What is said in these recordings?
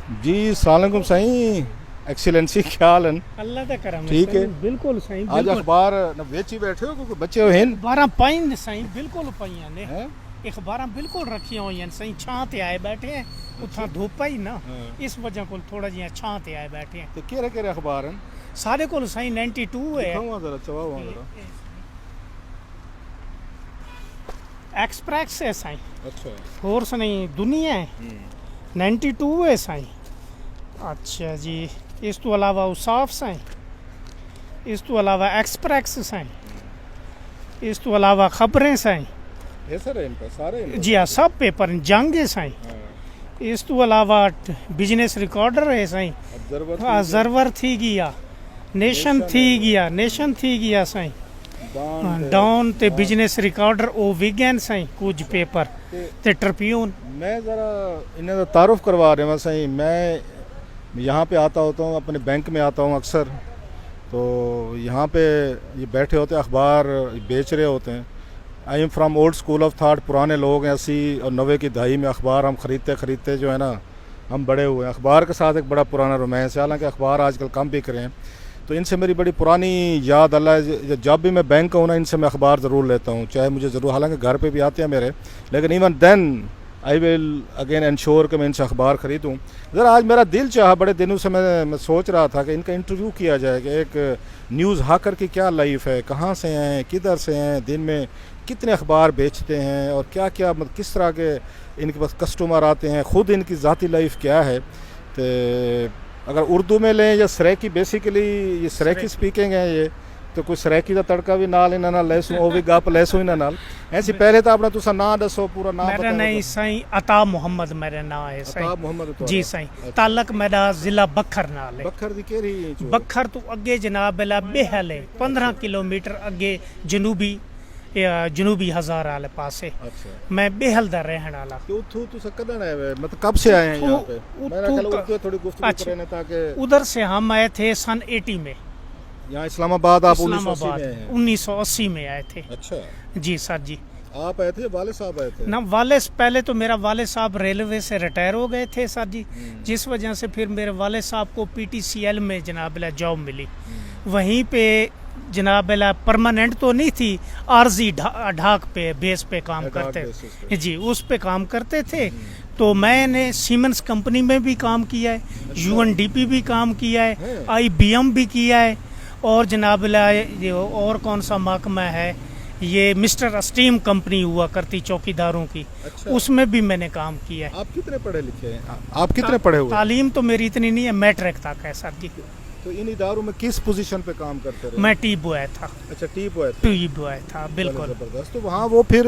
जी अस्सलाम वालेकुम साईं, एक्सीलेंसी क्या हाल है? अल्लाह का करम ठीक है। बिल्कुल सही आज बिल्कुल अखबार न वेची बैठे हो क्योंकि बच्चे हो हैं 12 पाइन सही बिल्कुल पईयां ने हैं? अखबारां बिल्कुल रखियां होईयां सही छां ते आए बैठे हैं उत्थां धुप्प ही ना हाँ। इस वजह कोल थोड़ा जिहा छां ते आए बैठे हैं तो केरे केरे अखबार हैं? सारे कोल सही 92 है दिखाओ जरा, चबाओ जरा। एक्सप्रेस है सही अच्छा। फोर्स नहीं दुनिया है 92 है सही अच्छा जी इस तो अलावा उसाफ सही इस तो अलावा एक्सप्रेस सही इस तो अलावा खबरें सही ये सर है इनका सारे इनका? जी हाँ सब पेपर हैं, जंगे साईं हाँ। इस तो अलावा बिजनेस रिकॉर्डर है साईं ऑब्जर्वर ऑब्जर्वर थी गया नेशन थी गया नेशन थी गया साईं डाउन ते बिजनेस रिकॉर्डर ओ विज्ञान साईं कुछ पेपर ते ट्रिब्यून मैं ज़रा इन्हें तारुफ करवा रहे हैं सही। मैं यहाँ पे आता होता हूँ, अपने बैंक में आता हूँ अक्सर, तो यहाँ पे ये बैठे होते हैं अखबार बेच रहे होते हैं। I am from old school of thought, पुराने लोग हैं 80 और 90 की दहाई में अखबार हम ख़रीदते जो है ना हम बड़े हुए हैं। अखबार के साथ एक बड़ा पुराना रोमांस है, हालांकि अखबार आजकल कम बिक रहे हैं। तो इनसे मेरी बड़ी पुरानी याद अल्लाह, जब भी मैं बैंक हूँ ना इनसे मैं अखबार ज़रूर लेता हूँ, चाहे मुझे ज़रूर, हालांकि घर पे भी आते हैं मेरे, लेकिन even then I will again ensure कि मैं इनसे अखबार ख़रीदूँ। ज़रा आज मेरा दिल चाहा, बड़े दिनों से मैं सोच रहा था कि इनका इंटरव्यू किया जाए कि एक न्यूज़ हाकर की क्या लाइफ है, कहाँ से हैं, किधर से हैं, दिन में कितने अखबार बेचते हैं और क्या क्या मतलब किस तरह के इनके पास कस्टमर आते हैं, ख़ुद इनकी ज़ाती लाइफ क्या है। तो अगर उर्दू में लें या सराइकी, बेसिकली ये सराइकी स्पीकिंग है ये, तो कोई सराइकी का तड़का भी नाल इन्हां नाल लैसू ओ भी गप लैसू इन्हां नाल। ऐसी पहले तो अपना तुसा नाम दसो, पूरा नाम मेरा नहीं साईं अता मोहम्मद मेरा नाम है साईं अताब मोहम्मद तो जी साईं तालक मेरा जिला बखर नाल है बखर दी केरी चो? बखर तो अगे जनाब बेला बेहल है 15 किलोमीटर अगे जनूबी हज़ार वाले पासे अच्छा। मैं बेहल दा रहने वाला तो उठू तुसा कदन आए हुए, मतलब कब से आए हैं यहाँ पे? मेरा ख्याल उठू उर्दू थोड़ी गुफ्तगू अच्छा। करें ताकि उधर से हम आए थे सन 80 में यहाँ इस्लामाबाद आप 1980 इस्लामाबाद में आए हैं? 1980 में आए थे अच्छा। जी सर जी आप आए थे, वाले साहब आए थे? ना वाले पहले तो मेरा वाले साहब रेलवे से रिटायर हो गए थे सर जी, जिस वजह से फिर मेरे वाले साहब को पीटीसीएल में जनाब जॉब मिली। वहीं पे जनाब परमानेंट तो नहीं थी, आर्जी ढाक पे बेस पे काम ढाक करते बेसिस पे। जी उस पे काम करते थे। तो मैंने सीमेंस कंपनी में भी काम किया है, यूएनडीपी भी काम किया है, आईबीएम भी किया है, और जनाब ये और कौन सा महकमा है ये मिस्टर स्टीम कंपनी हुआ करती चौकीदारों की, अच्छा। उसमें भी मैंने काम किया है। आप कितने पढ़े लिखे हैं? आप कितने पढ़े हुए? तालीम तो मेरी इतनी नहीं है, मैट्रिक तक है सर जी। तो इन इदारों में किस पोजीशन पे काम करते रहे? मैं टी बॉय था, अच्छा, टी बॉय थे। टी बॉय था बिल्कुल। जबरदस्त। तो वहाँ वो फिर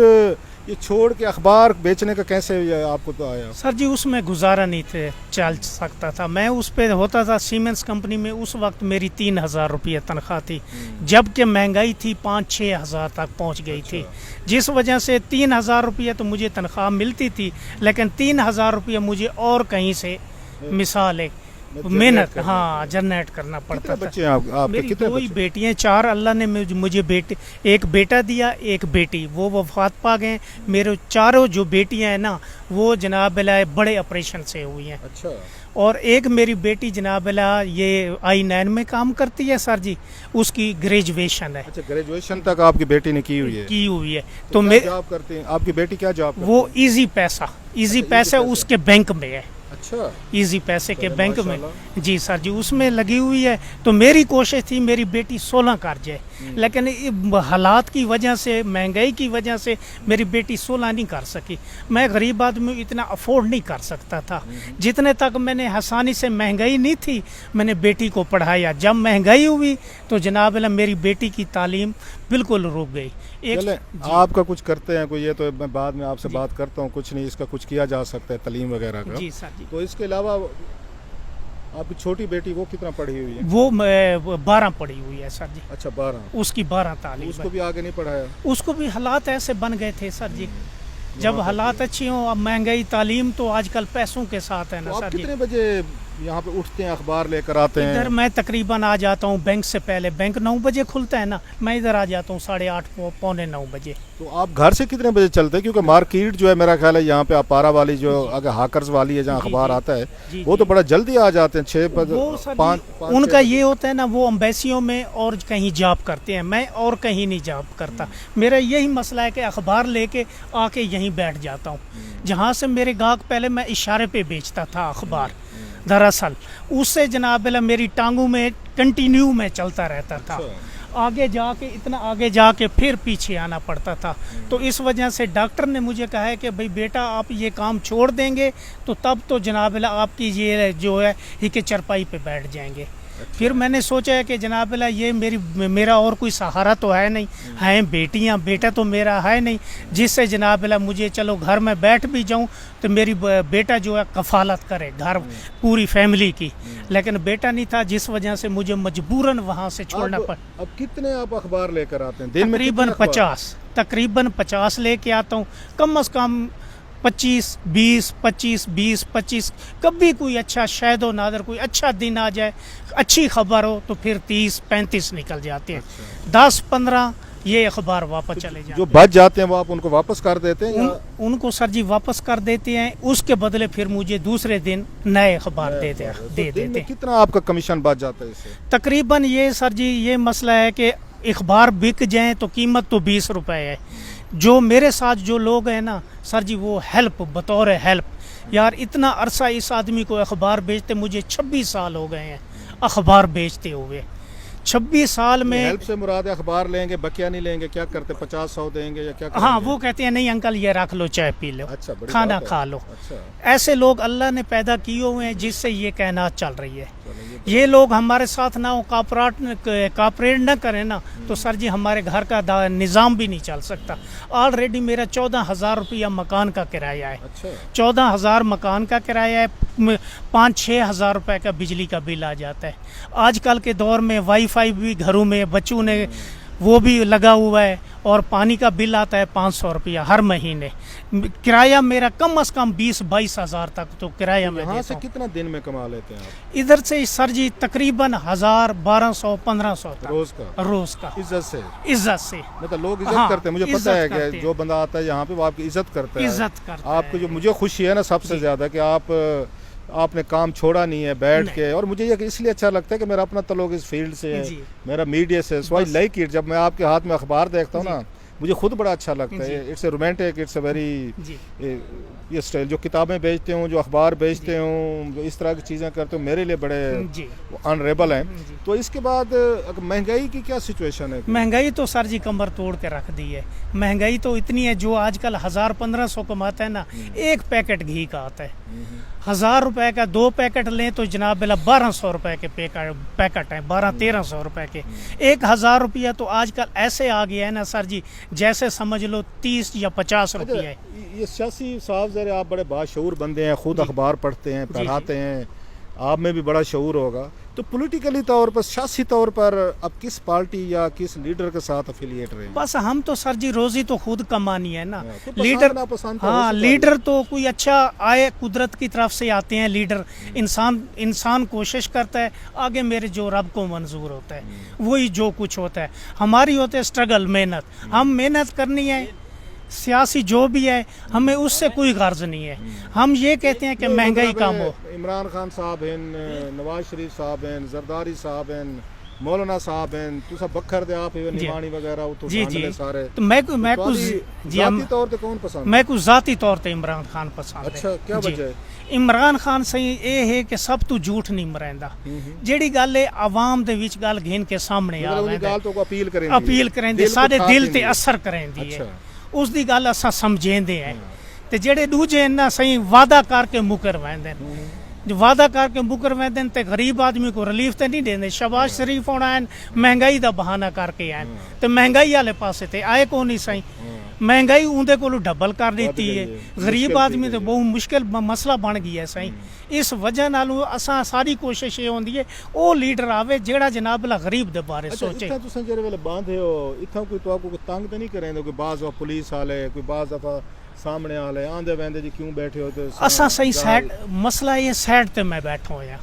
ये छोड़ के अखबार बेचने का कैसे ये आपको तो आया? सर जी उसमें गुजारा नहीं थे चल सकता था, मैं उस पे होता था सीमेंस कंपनी में। उस वक्त मेरी 3,000 रुपये तनख्वाह थी, जबकि महंगाई थी 5-6 हज़ार तक पहुंच गई थी, जिस वजह से 3,000 रुपये तो मुझे तनख्वाह मिलती थी, लेकिन 3,000 रुपये मुझे और कहीं से मिसाल है मेहनत हाँ जनरेट करना पड़ता कितने था। बच्चे हैं आपके? मेरी कितने 2 ही बच्चे? बेटियां, 4 अल्लाह ने मुझे बेटे, एक बेटा दिया एक बेटी, वो वफात पा गए। मेरे चारों जो बेटियां हैं ना वो जनाब बड़े ऑपरेशन से हुई हैं, अच्छा। और एक मेरी बेटी जनाब ये I9 में काम करती है सर जी, उसकी ग्रेजुएशन है अच्छा, ग्रेजुएशन तक आपकी बेटी ने की हुई है? की हुई है। तो तो क्या मैं जॉब करते हैं आपकी बेटी? क्या जॉब करती वो है? इजी पैसा पैसा। उसके बैंक में है, अच्छा। इजी पैसे के चले बैंक में माशाल्लाह। जी सर जी उसमें लगी हुई है। तो मेरी कोशिश थी मेरी बेटी 16 कर जाए, लेकिन हालात की वजह से, महंगाई की वजह से मेरी बेटी 16 नहीं कर सकी। मैं गरीब आदमी इतना अफोर्ड नहीं कर सकता था, जितने तक मैंने आसानी से, महंगाई नहीं थी, मैंने बेटी को पढ़ाया। जब महंगाई हुई तो जनाब मेरी बेटी की तालीम बिल्कुल रुक गई। चले आपका कुछ करते हैं कोई, ये तो मैं बाद में आपसे बात करता हूँ, कुछ नहीं इसका कुछ किया जा सकता है तालीम वगैरह का। जी सर जी। तो इसके अलावा आपकी छोटी बेटी वो कितना पढ़ी हुई है? वो 12 पढ़ी हुई है सर जी। अच्छा, 12। उसकी 12 तालीम उसको है। भी आगे नहीं पढ़ाया? उसको भी हालात ऐसे बन गए थे सर जी, जब हालात अच्छी हों। अब महंगाई, तालीम तो आजकल पैसों के साथ है तो ना आप सर जी। कितने बजे यहाँ पे उठते हैं, अखबार लेकर आते हैं? इधर मैं तकरीबन आ जाता हूँ बैंक से पहले, बैंक 9 बजे खुलता है ना, मैं इधर आ जाता हूँ 8:30 पौने 9 बजे। तो आप घर से कितने बजे चलते हैं? क्योंकि मार्केट जो है मेरा ख्याल है यहाँ पे अपारा वाली जो अगर हाकर्स वाली है जहाँ जी, अखबार जी, आता है जी, वो जी। तो बड़ा जल्दी आ जाते हैं, 6 बजे वो सर जी, 5 उनका ये होता है ना, वो एम्बेसियों में और कहीं जॉब करते हैं, मैं और कहीं नहीं जॉब करता। मेरा यही मसला है कि अखबार लेके आके यहीं बैठ जाता हूँ। जहाँ से मेरे गाहक, पहले मैं इशारे पे बेचता था अखबार, दरअसल उससे जनाब अल्लाह मेरी टांगों में कंटिन्यू में चलता रहता था। आगे जाके, इतना आगे जाके फिर पीछे आना पड़ता था। तो इस वजह से डॉक्टर ने मुझे कहा है कि भाई बेटा आप ये काम छोड़ देंगे तो तब तो जनाब अल्लाह आपकी ये जो है ही के चरपाई पे बैठ जाएंगे। फिर मैंने सोचा है कि जनाब अल्लाह ये मेरा और कोई सहारा तो है नहीं, हैं बेटियां, बेटा तो मेरा है नहीं जिससे जनाब अल्लाह मुझे चलो घर में बैठ भी जाऊं तो मेरी बेटा जो है कफालत करे घर पूरी फैमिली की, लेकिन बेटा नहीं था जिस वजह से मुझे मजबूरन वहाँ से छोड़ना पड़ा। अब कितने आप अखबार लेकर आते हैं दिन में? तकरीबन 50 लेके आता हूँ, कम से कम 25, कभी कोई अच्छा शायद हो नादर कोई अच्छा दिन आ जाए, अच्छी खबर हो तो फिर 30-35 निकल जाते हैं। 10-15 ये अखबार वापस चले जाते जो बच जाते हैं वो आप उनको वापस कर देते हैं या? उनको सर जी वापस कर देते हैं, उसके बदले फिर मुझे दूसरे दिन नए अखबार दे देते हैं। कितना आपका कमीशन बच जाता है इससे? तकरीबन ये सर जी ये मसला है कि अखबार बिक जाएं तो कीमत तो 20 रुपए है। जो मेरे साथ जो लोग हैं ना सर जी, वो हेल्प, बतौर हेल्प, यार इतना अरसा इस आदमी को अखबार बेचते, मुझे 26 साल हो गए हैं अखबार बेचते हुए। 26 साल में हेल्प से मुराद है अखबार लेंगे, बकिया नहीं लेंगे, क्या करते? 50-100 देंगे या क्या करेंगे? हाँ, वो कहते हैं नहीं अंकल ये रख लो, चाय पी लो, अच्छा, बड़ी खाना बात है। खा लो। अच्छा, ऐसे लोग अल्लाह ने पैदा किए हुए हैं जिससे ये कायनात चल रही है। ये लोग हमारे साथ ना हो, कापरेट न करें ना तो सर जी हमारे घर का निज़ाम भी नहीं चल सकता। ऑलरेडी मेरा 14,000 रुपया मकान का किराया है। अच्छा, 14,000 मकान का किराया है, 5-6 हज़ार रुपये का बिजली का बिल आ जाता है। आजकल के दौर में वाईफाई भी घरों में बच्चों ने वो भी लगा हुआ है और पानी का बिल आता है 500 रुपया हर महीने। किराया मेरा कम से कम 20-22 हज़ार तक तो किराया मैं यहाँ देता से हूँ। कितना दिन में कमा लेते हैं आप इधर से सर जी तकरीबन 1000, 1200-1500 तक रोज का? रोज का, इज्जत से? इज्जत से। मतलब लोग इज्जत हाँ, करते हैं, मुझे पता इज्जत है करते कि हैं। जो बंदा आता है यहाँ पे वो आपकी इज्जत करता है। इज्जत करता आपको है। जो मुझे खुशी है ना सबसे ज्यादा कि आपने काम छोड़ा नहीं है बैठ नहीं। के, और मुझे ये इसलिए अच्छा लगता है कि मेरा अपना ताल्लुक इस फील्ड से है, जी। मेरा मीडिया से। सो आई लाइक इट। जब मैं आपके हाथ में अखबार देखता हूँ ना मुझे खुद बड़ा अच्छा लगता है। It's a romantic, it's a very, ये स्टाइल जो किताबें बेचते हूँ, जो अखबार बेचते हूँ, जो इस तरह की चीज़ें करते हो मेरे लिए बड़े अनरेबल हैं। तो इसके बाद महंगाई की क्या सिचुएशन है? महंगाई तो सर जी कमर तोड़ के रख दी है। महंगाई तो इतनी है, जो आजकल 1000-1500 कमाता है ना, एक पैकेट घी का आता है। 1000 रुपए का 2 पैकेट लें तो जनाब 1200 रुपए के पैकेट हैं, 1200-1300 रुपए के। 1000 रुपया तो आजकल ऐसे आ गया है ना सर जी, जैसे समझ लो 30 या 50 रुपया है। ये सियासी साहब ज़रा आप बड़े बाशऊर बंदे हैं, खुद अखबार पढ़ते हैं, पढ़ाते हैं, आप में भी बड़ा शऊर होगा। तो पॉलिटिकली तौर पर, सियासी तौर पर अब किस पार्टी या किस लीडर के साथ अफिलिएट रहे हैं? बस हम तो सर जी रोजी तो खुद कमानी है ना। तो लीडर, नापसंद तो हो हाँ सकता है। लीडर तो कोई अच्छा आए, कुदरत की तरफ से आते हैं लीडर। इंसान कोशिश करता है, आगे मेरे जो रब को मंजूर होता है वही जो कुछ होता है। हमारी होते है स्ट्रगल, मेहनत, हम मेहनत करनी है। सियासी जो भी है हमें उससे कोई गर्ज नहीं है। हम ये कहते हैं कि महंगाई कम हो। इमरान खान साहब हैं, नवाज शरीफ साहब हैं, जरदारी साहब हैं, मौलाना साहब हैं, तुसा बखर दे आप निमानी वगैरह तो जी शामिल है सारे। तो मैं कुछ जाती तौर पे कौन पसंद? मैं कुछ जाती तौर पे इमरान खान पसंद है। अच्छा, क्या वजह है? इमरान खान सही ये है कि सब तू झूठ नहीं मरैंदा। जेड़ी गल है आवाम दे विच गल घेन के सामने आ अपील करेंदी, सारे दिल ते असर करेंदी है। उस दी गल असां समझेंदे हैं। ते जेड़े दूजे ना सही वादा करके मुकर वैंदे जो वादा करके मुकर वैंदे ते गरीब आदमी को रिलीफ ते नहीं देंदे। शहबाज शरीफ होना है महंगाई दा बहाना करके आए ते महंगाई वाले पासे ते आए को नहीं सही। महंगाई उनके को डबल कर दी है। गरीब आदमी तो बहुत मुश्किल मसला बन गया है सही। इस वजह नालों असां सारी कोशिश ये होंदी है वो लीडर आवे जेड़ा जनाब ला गरीब दे बारे सोचे। अच्छा, तुसां जेरे वेले बांधे हो इत्थों कोई तो आपको तंग तो नहीं करेंदे? कोई बाज़ पुलिस वाले, कोई बाज़ दफा सामने वाले आंधे बंदे जी क्यों बैठे होते असा सही साइड मसला ये साइड ते मैं बैठा होया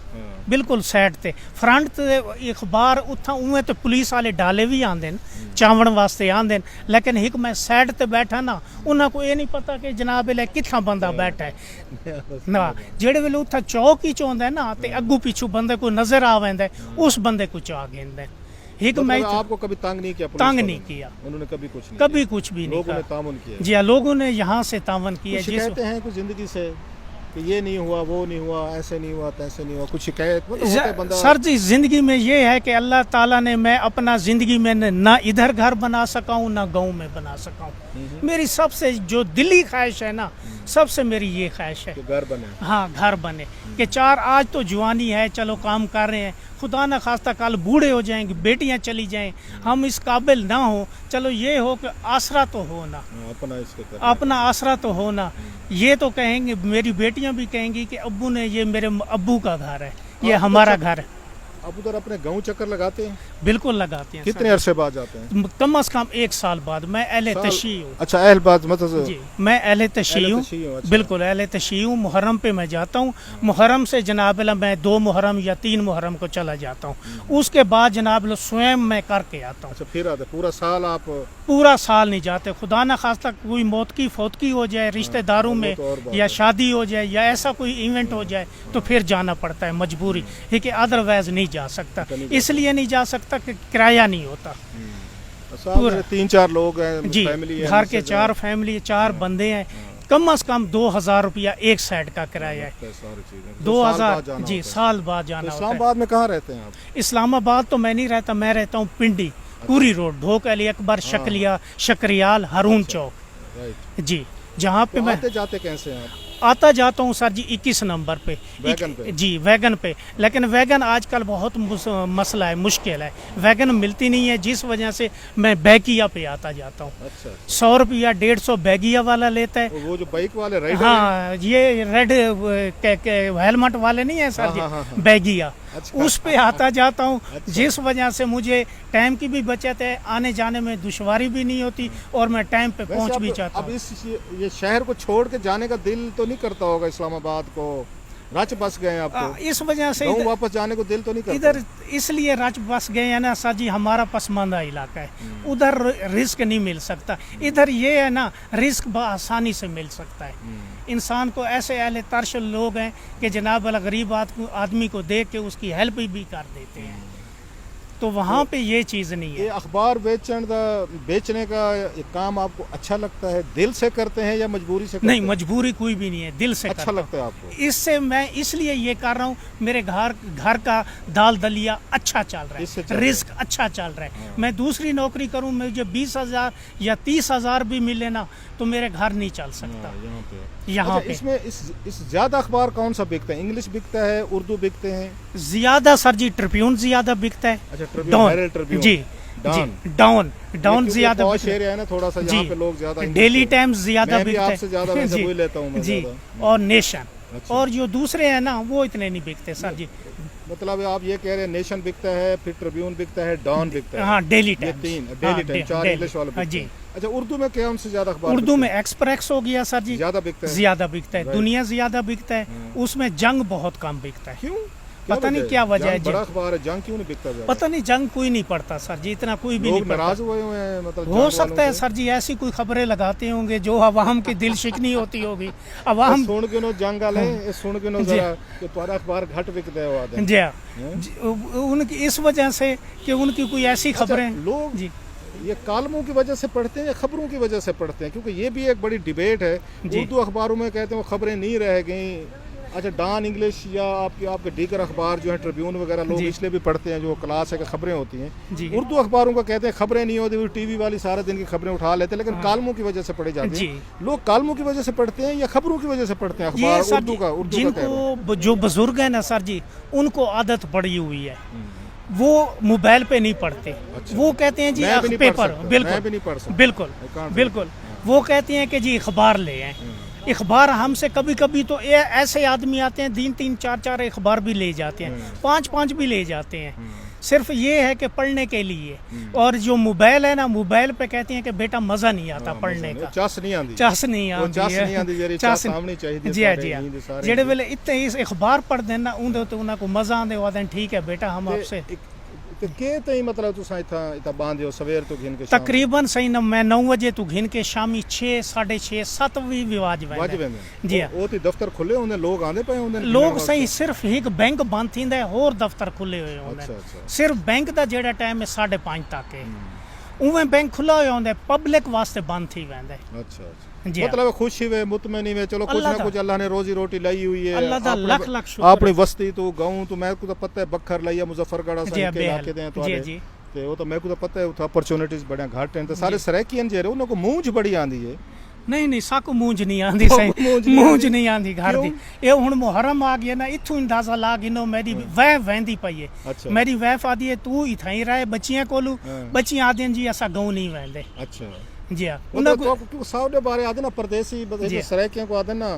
बिल्कुल साइड ते फ्रंट ते अखबार उत्थां उवें ते पुलिस वाले डाले भी आंदे न चावण वास्ते आंदे न लेकिन एक मैं साइड ते बैठा ना उन्हां को ये नहीं पता कि जनाब ले कित्थां बंदा बैठा है ना जेड़े वेले उत्थां चौक ही चोंदा ना ते अग्गू पिछू बंदे को नजर आ वेंदा उस बंदे को चा गेंदा एक मैं आपको कभी तंग नहीं किया? तंग नहीं किया उन्होंने कभी कुछ नहीं कभी कुछ भी नहीं लोगों ने कहा। तामुन किया? जी हाँ, लोगों ने यहाँ से तावन किया। कुछ कहते हैं कुछ जिंदगी से कि ये नहीं हुआ वो नहीं हुआ ऐसे नहीं हुआ तैसे नहीं हुआ कुछ शिकायत मतलब होता है बंदा सर जी जिंदगी में ये है कि अल्लाह ताला ने मैं अपना जिंदगी में ना इधर घर बना सका हूँ ना गाँव में बना सका हूँ। मेरी सबसे जो दिली ख्वाहिश है ना सबसे मेरी ये ख्वाहिश है कि घर बने। हाँ घर बने कि चार आज तो जवानी है चलो काम कर रहे हैं खुदा न खास्ता कल बूढ़े हो जाएंगे बेटियां चली जाएं हम इस काबिल ना हो चलो ये हो कि आसरा तो हो ना अपना इसके कर अपना आसरा तो हो ना ये तो कहेंगे मेरी बेटियां भी कहेंगी कि अब्बू ने ये मेरे अब्बू का घर है ये हमारा घर है। अब उधर अपने गांव चक्कर लगाते हैं? बिल्कुल लगाते हैं। कितने अरसे बाद जाते हैं? कम से कम 1 साल बाद। मैं अहले तशी हूँ। अच्छा अहल बाद मतलब जी मैं अहले तशी हूँ। अच्छा। बिल्कुल अहले तशी हूँ। मुहर्रम पे मैं जाता हूँ। मुहर्रम से जनाब मैं 2 मुहर्रम या 3 मुहर्रम को चला जाता हूँ। उसके बाद जनाब स्वयं मैं करके आता हूँ। अच्छा फिर आते पूरा साल आप? पूरा साल नहीं जाते। खुदा न खास्ता कोई मौत की फौतगी हो जाए रिश्तेदारों में या शादी हो जाए या ऐसा कोई इवेंट हो जाए तो फिर जाना पड़ता है मजबूरी है कि अदरवाइज नहीं जा सकता। इसलिए नहीं जा सकता कि किराया नहीं होता। पूरा 3-4 लोग हैं जी फैमिली है घर के 4 फैमिली 4 बंदे हैं। कम से कम 2000 रुपया एक साइड का किराया है। 2000 जी साल बाद जाना होता है। इस्लामाबाद में कहाँ रहते हैं आप? इस्लामाबाद तो मैं नहीं रहता मैं रहता हूँ पिंडी पूरी रोड ढोक अली अकबर शक्लिया शकरियाल हारून चौक जी जहाँ पे मैं जाते कैसे हैं आप? आता जाता हूँ सर जी 21 नंबर पे वैगन पे? जी वैगन पे लेकिन वैगन आजकल बहुत मसला है मुश्किल है वैगन मिलती नहीं है जिस वजह से मैं बैगिया पे आता जाता हूँ। अच्छा 100 रुपया 150 बैगिया वाला लेता है। वो जो बाइक वाले राइडर हाँ ये रेड हेलमेट वाले नहीं है सर जी बैगिया उस पे आता जाता हूँ। जिस वजह से मुझे टाइम की भी बचत है आने जाने में दुश्वारी भी नहीं होती और मैं टाइम पे पहुँच भी जाता हूँ। अब ये शहर को छोड़ के जाने का दिल तो नहीं करता होगा इस्लामाबाद को? रच बस गए आपको इस वजह से वापस जाने को दिल तो नहीं करता? इधर इसलिए रच बस गए हैं ना सर जी हमारा पसमानदा इलाका है उधर रिस्क नहीं मिल सकता। इधर ये है ना रिस्क आसानी से मिल सकता है। इंसान को ऐसे अहले तर्श लोग हैं कि जनाब वाला गरीब आदमी को देख के उसकी हेल्प भी कर देते हैं तो वहाँ पे ये चीज़ नहीं है। ये अखबार बेचने का काम आपको अच्छा लगता है? दिल से करते हैं या मजबूरी से करते नहीं हैं? मजबूरी कोई भी नहीं है दिल से अच्छा लगता है आपको? इससे मैं इसलिए ये कर रहा हूँ मेरे घर का दाल दलिया अच्छा चल रहा है रिस्क अच्छा चल रहा है। मैं दूसरी नौकरी करूँ मुझे 20,000 या 30,000 भी मिले ना तो मेरे घर नहीं चल सकता। यहाँ पे इसमें इस ज्यादा अखबार कौन सा बिकता है? इंग्लिश बिकता है उर्दू बिकते हैं? ज्यादा सर जी ट्रिब्यून ज्यादा बिकता है। अच्छा ट्रिब्यून जी डाउन ज्यादा एरिया है ना थोड़ा सा यहाँ पे लोग ज्यादा डेली टाइम्स ज्यादा बिकता है आपसे ज्यादा वैसे वही लेता हूँ जी और नेशन और जो दूसरे हैं ना वो इतने नहीं बिकते सर जी। मतलब आप ये कह रहे हैं नेशन बिकता है फिर ट्रिब्यून बिकता है डॉन बिकता है हाँ daily time daily time 4 English वाले जी। अच्छा उर्दू में क्या उनसे ज्यादा अखबार? उर्दू में एक्सप्रेस हो गया सर जी ज्यादा बिकता है दुनिया ज्यादा बिकता है उसमें जंग बहुत कम बिकता है। क्यों? पता नहीं क्या वजह है। बड़ा अखबार है जंग क्यों नहीं बिकता? पता नहीं जंग कोई नहीं पढ़ता सर जी इतना कोई भी नहीं नाराज हुए हैं मतलब हो सकता है सर जी ऐसी कोई खबरें लगाते होंगे जो अवाम की दिल शिकनी होती होगी। अवाम सुन के नो जंग वाले सुन के नो जरा कि तुम्हारा अखबार घट बिकता है वादा जी उनकी इस वजह से कि उनकी कोई ऐसी खबरें लोग जी ये कालमों की वजह से पढ़ते हैं या खबरों की वजह से पढ़ते हैं? क्योंकि ये भी एक बड़ी डिबेट है। उर्दू अखबारों में कहते हैं वो खबरें नहीं रह गई। अच्छा डॉन इंग्लिश या आपके दीगर अखबार जो है ट्रिब्यून वगैरह लोग इसलिए भी पढ़ते हैं जो क्लास है कि खबरें होती हैं। उर्दू अखबारों का कहते हैं खबरें नहीं होती टीवी वाली सारा दिन की खबरें उठा लेते हैं लेकिन कालमों की वजह से पढ़ी जाती है। लोग कालमों की वजह से पढ़ते हैं या खबरों की वजह से पढ़ते हैं अखबार उर्दू का? जिनको जो बुजुर्ग है ना सर जी उनको आदत पड़ी हुई है वो मोबाइल पे नहीं पढ़ते। वो कहते हैं जी पेपर बिल्कुल वो कहते हैं कि जी अखबार ले आए। अखबार हमसे कभी कभी तो ऐसे आदमी आते हैं 3-3 4-4 अखबार भी ले जाते हैं 5-5 भी ले जाते हैं सिर्फ ये है कि पढ़ने के लिए, और जो मोबाइल है ना, मोबाइल पे कहते हैं कि बेटा मज़ा नहीं आता पढ़ने का, चस नहीं आती, चस नहीं ਉਹ ਚੱਸ आती ਨਹੀਂ ਆਉਂਦੀ ਜਿਹੜੀ ਚੱਸ ਸਾਹਮਣੇ ਚਾਹੀਦੀ जी हाँ जी हाँ। जेड़े वेले इतने इस अखबार पढ़ते ना उनके तो उन्हें को मज़ा आंदे, वो आदन ठीक है बेटा हम आपसे ਤੇ ਕਿ ਤਈ ਮਤਲਬ ਤੁਸੀਂ ਇੱਥਾ ਬਾਂਦੇ ਹੋ ਸਵੇਰ ਤੋਂ ਘਿਨ ਕੇ ਸ਼ਾਮ तकरीबन सही ना मैं 9 बजे तो घिन के शामी 6 6:30 7 भी विवाज ਵੱਜ वैंदे ਪੈਂਦੇ जी हाँ। ਉਹ ਤੇ ਦਫ਼ਤਰ ਖੁੱਲੇ ਹੁੰਦੇ, ਲੋਕ ਆਂਦੇ ਪਏ ਹੁੰਦੇ ਨੇ लोग सही सिर्फ एक बैंक बंद थींदा है, होर दफ्तर खुले हुए होंदे अच्छा, अच्छा। सिर्फ बैंक दा जेड़ा टाइम है 5:30 तक है, उवें बैंक खुला होया होंदा, पब्लिक वास्ते बंद थी वैंदे अच्छा अच्छा जी हाँ। मतलब खुशी वे मुतमनी वे चलो कुछ अल्लाह ना दा- कुछ अल्लाह ने रोजी रोटी लाई हुई है अल्लाह दा अपने- लख लख शुक्र अपनी है। बस्ती तो गाँव तो मैं को तो पता है बखर लाई है मुजफ्फरगढ़ जी असन हाँ, के बेहल। इलाके दे जी तो जी ते वो तो मैं को तो पता है उथा अपॉर्चुनिटीज बड़े घाट हैं तो सारे सराइकियन जे रहे उन्हें को मूंझ बड़ी आंदी है नहीं नहीं साकू मूंझ नहीं आंदी सही मूंझ नहीं मूंझ आंदी। नहीं आंदी घर दी ये हुन मुहर्रम आ गया ना, इथों अंदाजा ला गिनो मेरी वह वहंदी पई है, अच्छा। मेरी वैफ आदी है तू इथाई रहे बच्चियां कोलू, हाँ। बच्चियां आदि जी असा गाँव नहीं वहंदे अच्छा जी हाँ। उन्हें उन्हें तो साउदे बारे आदे ना परदेसी जी। सराइकियन को आदे ना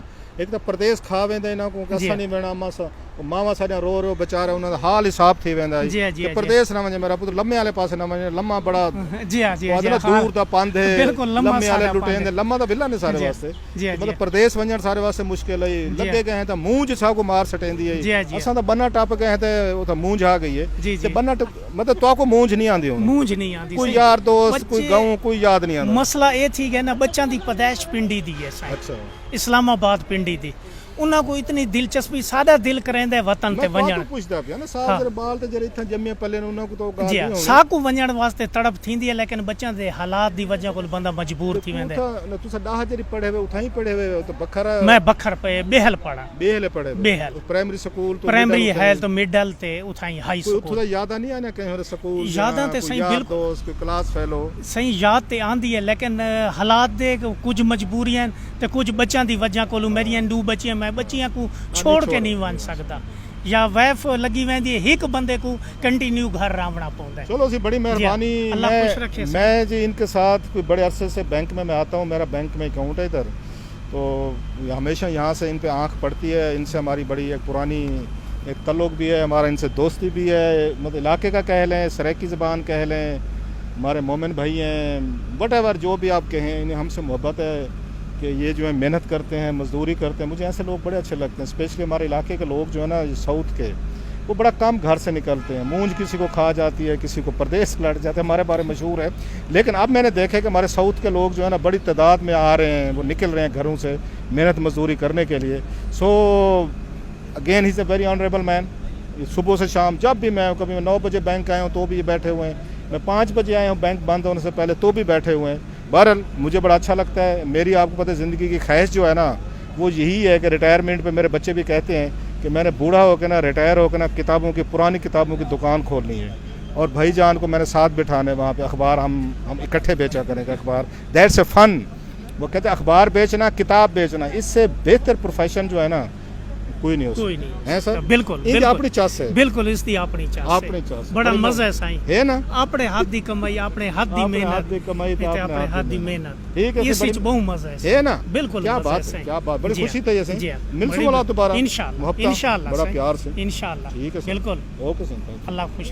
एक तो परदेस खा वेंदे ना को जी। कसा नहीं वेना मासा मावा साडियां रो रो बेचारा उन्हां दा हाल हिसाब थी वेंदा जी हाँ, जी कि हाँ, परदेस ना वने मेरा पुत्र लम्मे वाले पासे ना वने लम्मा बड़ा जी हाँ जी हाँ, जी आदे ना हाँ। दूर दा पंध है बिल्कुल लम्मा लम्मे वाले सारा लुटे पंध हैं है। लम्मा दा बिल्ला ने सारे जी हाँ, वास्ते जी हाँ, जी मतलब हाँ। परदेस वंजण सारे वास्ते मुश्किल है जी लगे हाँ। गए हैं तो मूंझ सा को मार सटेंदी जी हाँ, है जी हाँ। असां तो बन्ना टप गए हैं तो वो तो मूंझ आ गई है जी, ते जी। बन्ना मतलब तो को मूंझ नहीं आंदी हुन मूंझ नहीं आंदी कोई सही। यार दोस्त कोई बच्चे- गांव कोई याद नहीं आंदा मसला ये थी कि ना बच्चों की पैदाइश पिंडी दी है साईं, अच्छा इस्लामाबाद पिंडी दी, उन्हां को इतनी दिलचस्पी सादा दिल करेंदा वतन ते मैं वञण पुछदा पिया ना साल हाँ। जरे बाल ते जरे इथा जम्मे पल्ले ने उन्हां को तो गाल जी नहीं हाँ, होनी साकू वञण वास्ते तड़प थींदी है, लेकिन बच्चों के हालात दी वजह को बंदा मजबूर थी वेंदे। तुसा डाह जरी पढ़े हुए उथा ही पढ़े हुए तो बखरा मैं बखर पे बेहल पढ़ा, बेहले पढ़े हुए बेहल। प्राइमरी स्कूल तो प्राइमरी मिडल है तो मिडल ते उठाई हाई कोई स्कूल उथा यादा नहीं आने कहीं और स्कूल यादां ते कोई सही यार बिल्कुल- दोस्त कोई क्लास फेलो सही याद ते आंदी है, लेकिन हालात दे कुछ मजबूरियां ते कुछ बच्चों की वजह को मेरियां 2 बच्चियां मैं बच्चियां को छोड़ के नहीं बन सकता, या वैफ लगी वेंदी है एक बंदे को कंटिन्यू घर रावना पौंदा है। चलो सी बड़ी मेहरबानी अल्लाह खुश रखे सर। मैं जी इनके साथ कोई बड़े अरसे से बैंक में मैं आता हूँ, मेरा बैंक में अकाउंट है इधर, तो हमेशा यहाँ से इन पे आँख पड़ती है, इनसे हमारी बड़ी एक पुरानी एक तल्लुक भी है, हमारा इनसे दोस्ती भी है, मतलब इलाके का कह लें, सराइकी ज़बान कह लें, हमारे मोमिन भाई हैं, वट जो भी आप कहें, इन्हें हमसे मोहब्बत है कि ये जो है मेहनत करते हैं, मजदूरी करते हैं, मुझे ऐसे लोग बड़े अच्छे लगते हैं। स्पेशली हमारे इलाके के लोग जो है ना साउथ के, वो बड़ा कम घर से निकलते हैं, मूंज किसी को खा जाती है, किसी को प्रदेश लट जाते हैं, हमारे बारे में मशहूर है। लेकिन अब मैंने देखा कि हमारे साउथ के लोग जो है ना बड़ी तादाद में आ रहे हैं, वो निकल रहे हैं घरों से मेहनत मजदूरी करने के लिए। So again he is a very honourable man. सुबह से शाम जब भी मैं कभी 9 बजे बैंक आया हूँ तो भी ये बैठे हुए हैं, मैं 5 बजे आया हूँ बैंक बंद होने से पहले तो भी बैठे हुए हैं। बहरहाल मुझे बड़ा अच्छा लगता है। मेरी आपको पता है ज़िंदगी की ख्वाहिश जो है ना वो यही है कि रिटायरमेंट पे मेरे बच्चे भी कहते हैं कि मैंने बूढ़ा होकर ना रिटायर होकर ना किताबों की पुरानी किताबों की दुकान खोलनी है, और भाईजान को मैंने साथ बिठाने वहाँ पे अखबार हम इकट्ठे बेचा करेंगे अखबार। That's a fun. वो कहते हैं अखबार बेचना किताब बेचना, इससे बेहतर प्रोफेशन जो है ना कोई नहीं हो कोई सकता नहीं है सर। बिल्कुल इनकी बिल्कुल अपनी चास है, बिल्कुल इसकी अपनी चास अपनी चास बड़ा बड़ी मजा है साईं, है ना। अपने हाथ दी कमाई अपने हाथ दी अपने हाथ मेहनत दी कमाई तो ते अपने अपने हाथ दी मेहनत। मेहनत ठीक है, इस बड़ी- चीज बहुत मजा है है ना। बिल्कुल क्या मजा बात है है, साईं। क्या बात, बड़ी जी हाँ, खुशी थी ये सही। जी हाँ, मिलसूँ बड़ी- वाला दोबारा इंशाल्लाह मुहब्बत, इंशाल्लाह बड़ा साईं, प्यार से इंशाल्लाह ठीक है सर। बिल्कुल ओके सर। अल्लाह खुश